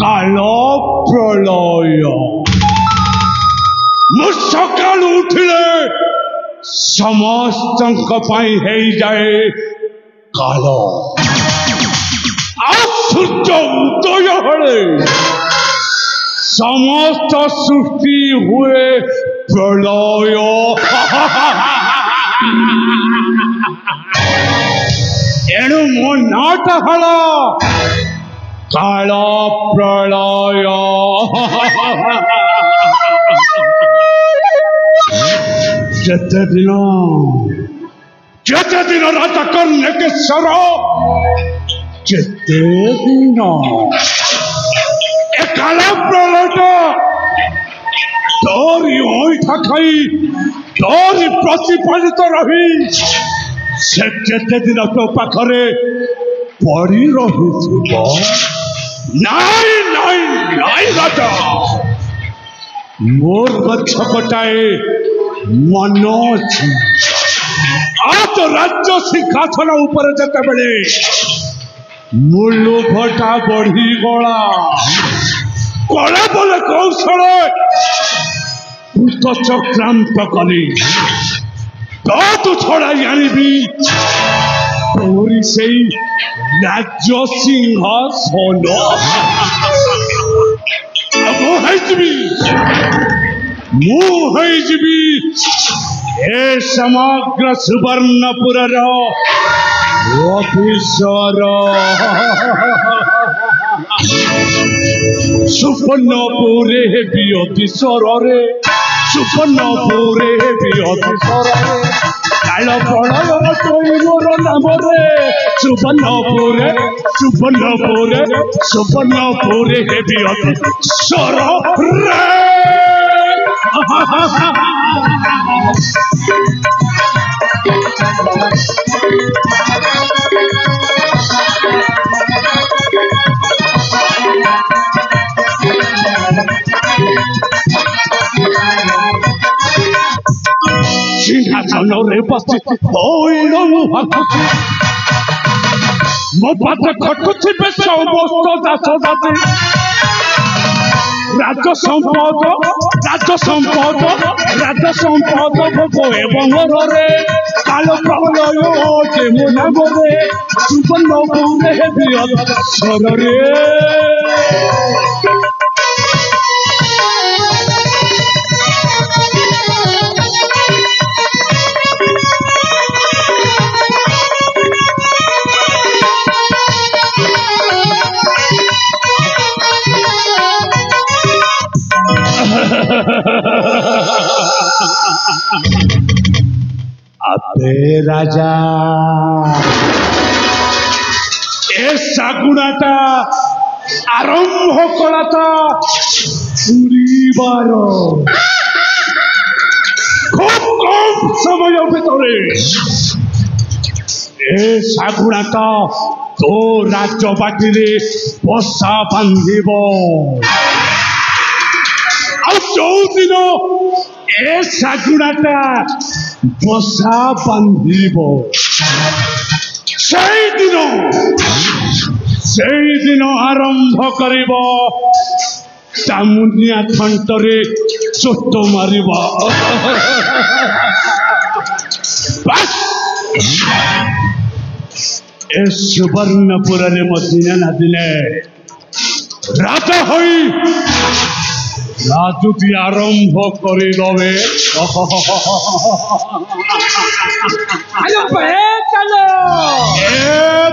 कालो प्रलय मु सकाल उठिले समस्त है जाए कालो सूर्य उदय हले समस्त सृष्टि हुए प्रलय एणु मो नाट हला काल प्रलय केते दिन राजा कर्णकेश्वर केते दिन ए काल प्रलय तोरी ओठा खाई तोरी प्रतिफलित रही से केते दिन तो पाखरे पड़ी रही नाई नाई नाई राजा मोर गच्छ कटाए मन अच्छी आज राज्य सिंहासन ऊपर जेते बेले मूल्य भटा बढ़ी गला कला बोले कौशल भूत चक्रांत कली तो छड़ाई आनी तोरी से राज्य सिंहासन ए समग्र सुवर्णपुर अफिसर सुवर्णपुरे भी अफिसर रे सुवर्णपुरे भी अफिसर काल प्रलय कोई मोर नाम रे सुवर्णपुरे सुवर्णपुरे सुवर्णपुरे भी अफिसर रे सिंहासन रे बसी मो पात्र खटुथिबे समस्त दास दासी राज संपद भोग एवं रे काल प्रलय मो नाम रे सुवर्णपुरे भी अफिसर रे अबे राजा ए सागुणाटा आरंभ कलाता पूरीबार खूब कम समय भीतरे ए सागुणाटा तो राजबाटी रे बसा बांधिब दिन ए सागुणाटा बसा बांधिब से दिन आरंभ करिब तामुनिया थंटरे चोट मारिब बस ए सुवर्णपुर में दिने ना दिने राजा होई রাজুতি আরম্ভ করে দেবে।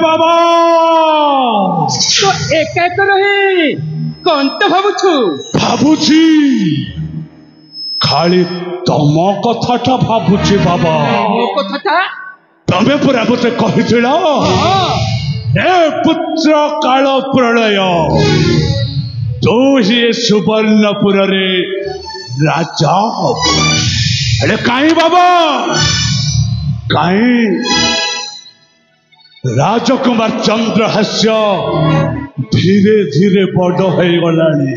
বাবা তো একা তো রহি কন তো ভাবুছু? ভাবুছি খালি তম কথাটা ভাবুছি বাবা। ମୋ କଥାଟା ତମେ ପୁରା ମତେ କହିଥିଲ ହେ ପୁତ୍ର କାଳ ପ୍ରଳୟ ତୁ ହିଁ ସୁବର୍ଣ୍ଣପୁରରେ ରାଜା ହେଲେ କାହିଁ ବାବା କାହିଁ ରାଜକୁମାର ଚନ୍ଦ୍ରହାସ୍ୟ ଧୀରେ ଧୀରେ ବଡ ହେଇଗଲାଣି।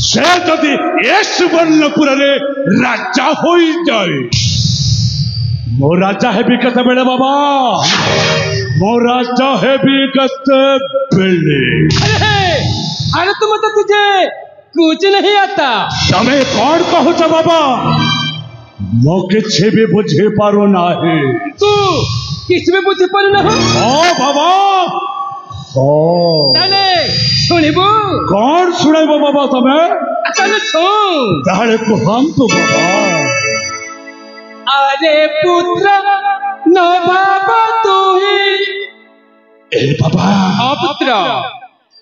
ସେ ଯଦି ଏ ସୁବର୍ଣ୍ଣପୁରରେ ରାଜା ହୋଇଯାଏ ମୋ ରାଜା ହେବି କେତେବେଳେ ବାବା? ମୋ ରାଜା ହେବି କେତେବେଳେ? अरे तुम तो तुझे कुछ नहीं आता। ତମେ କଣ କହୁଛ ବାବା? ମୁଁ କିଛି ବି ବୁଝି ପାରୁନାହିଁ। तू किसी भी बुझी पारू ना हो? ହଁ ବାବା ତାହେଲେ ଶୁଣିବୁ? କଣ ଶୁଣାଇବ ବାବା ତମେ? ତାହେଲେ ଶୁଣ। ତାହେଲେ କୁହନ୍ତୁ ବାବା। अरे पुत्र न भाब तू ही ଏ ବାବା पुत्र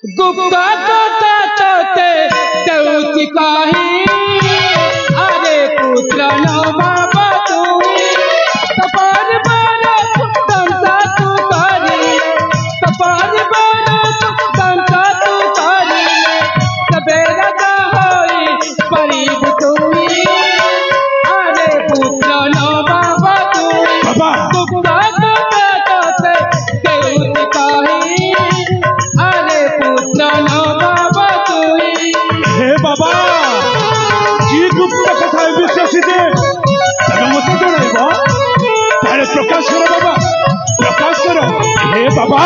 गुप्ता तोते तोते देउची कही। अरे पुत्र न भाब तू ही तपर बार दंसा तू करी तपर बार दंसा तू करी सबेरा का होई परीब तू ही। अरे पुत्र न भाब तू ही बाबा गुप्ता तोते तोते देउची कही। अरे पुत्र न भाब तू ही। हे बाबा କି ଗୁପ୍ତ କଥା ଏ ବିଶ୍ୱାସୀ ଯେ ତମେ ମତେ ଜଣାଇବ? ତାହେଲେ ପ୍ରକାଶ କର ବାବା ପ୍ରକାଶ କର। ହେ ବାବା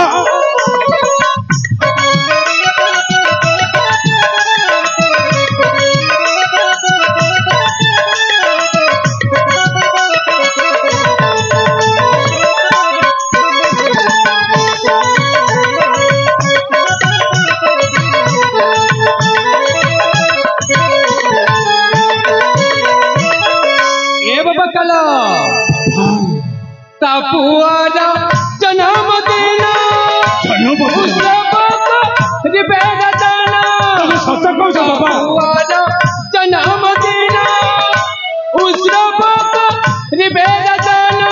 ए बाबा कला तापुआरा जन्मदिन उसरा बाबा रिबेरा दाना ତମେ ସତ କହୁଛ ବାବା? तापुआरा जन्मदिन उसरा बाबा रिबेरा दाना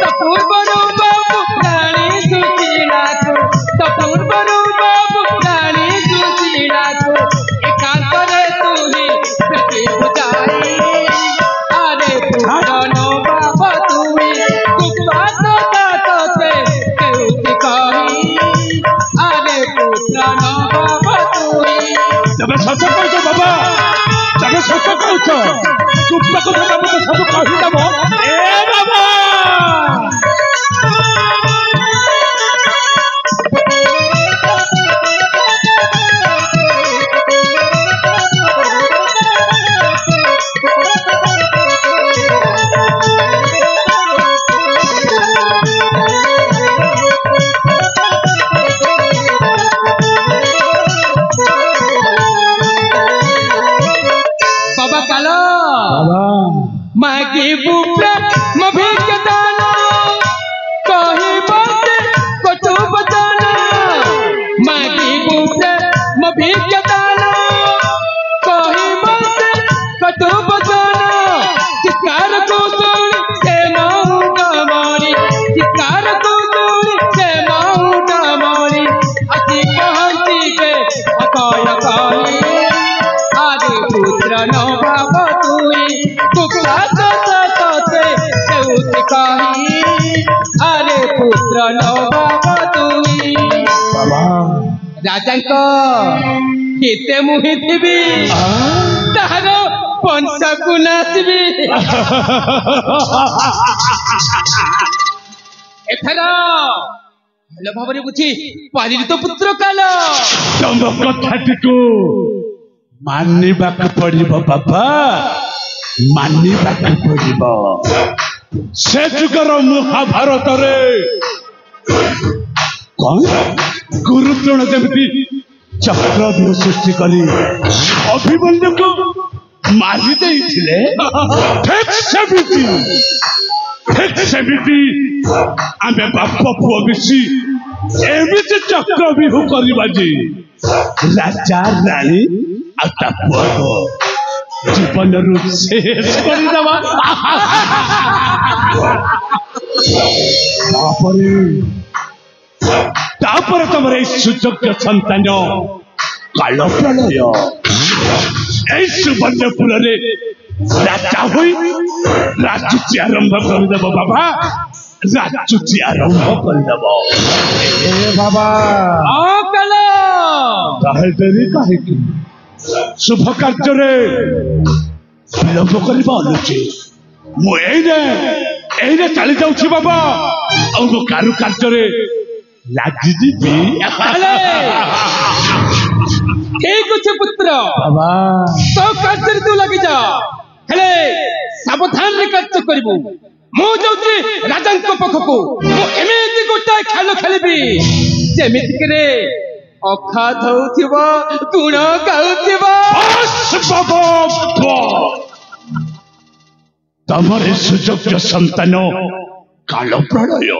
तपूर्वरु बाबू रानी सुशीला को तपूर्वरु बाबू रानी सुशीला को एकांतरे तू ही प्रति बुझाई। अरे पुत्र न भाब तू ही गुप्ता तोते तोते देउची कही। अरे पुत्र न भाब तू ही। ତମେ ସତ କହୁଛ ବାବା? ତମେ ସତ କହୁଛ? ଗୁପ୍ତ କଥା ତମକୁ ସବୁ କହିଦେବ? ଏ ବାବା बाबा कालो मागी बुप्रे मभी के दाना कही बात कटु बजाना। मागी बुप्रे मभी के दाना कही बात कटु बजाना। चिकार को सुन से माऊ डमारी चिकार को सुन से माऊ डमारी अति पहंची पे अकाय कही। अरे पुत्र न भाब तू ही गुप्ता तोते तोते देउची कही। अरे पुत्र न भाब तू ही। ବାବା ରାଜାଙ୍କ କେତେ ମୁହିଁ ଥିବି ତାହାର ପଞ୍ଚାକୁ ନାଚିବି। ଏଥର ଭଲ ଭାବରେ ବୁଝି ପାରିଲି ତ ପୁତ୍ର କାଲ। ତମ କଥାଟିକୁ ମାନିବାକୁ ପଡିବ ବାବା ମାନିବାକୁ ପଡିବ। ସେ ଯୁଗର ମହାଭାରତରେ କଣ ଗୁରୁଦ୍ରୋଣ ଯେମିତି ଚକ୍ରବ୍ୟୁହ ସୃଷ୍ଟି କରି अभिमन्यु को मारी देइथिले ठीक सेमिति आमे बाप पुओ मिसी एमिति चक्र बिहु करिबा जी राजा रानी आ ता पुओ जीवन रु शेष करि दबा तापर तमरे सुयोग्य संतान काल प्रलय सुवर्णपुर राजा हुई राजूची आरंभ करदेव बाबा राजूची आरंभ करदेव बाबा डेरी कहीं शुभ कार्य विलंब करवा अनुचित मुझे चली जाऊँ बाबा और कारू कार्य लगी ठीक अच्छे पुत्र बाबा तो कार्य तू लगी जा हेले सावधान रे कार्य करिवु मु जाउची राजांको पखकु मु एमिति गोटा खेल खेलिबी जेमिति करे अखा धौथिबो गुण गाउथिबो तमरे सुयोग्य संतान काल प्रलय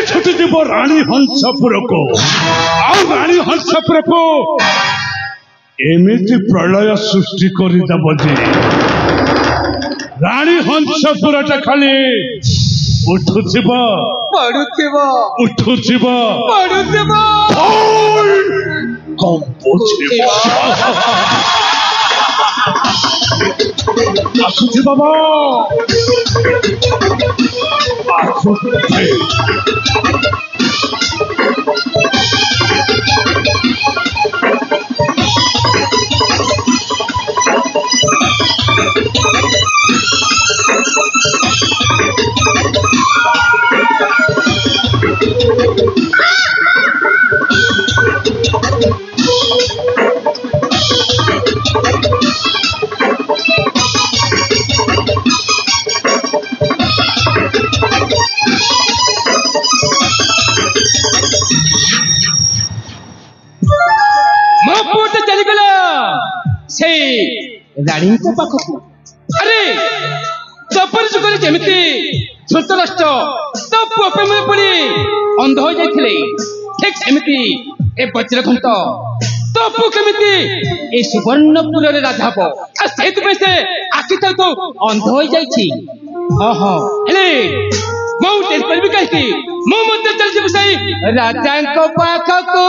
छुटी जीव रानी हंसपुर को रानी हंसपुर को एमिति प्रलय सृष्टि करदेव जे रानी हंसपुर खाली उठुथिब पडुथिब उठुथिब पडुथिब कंपुथिब आसुथि बाबा आसुथि रानी को पाखकु अरे जपर जुगरे जेमिति धृतराष्ट्र तो पुपे पड़ी अंध हो जाइथिले ठीक सेमिति ए वज्रघंट तपु केमिति ए सुवर्णपुर रे राजा हो आ सेत पे से आखि तो अंध हो जाइछि ओहो हेले मौ तेल पर भी कहती मौ मत चल जे सही राजा को पाखकु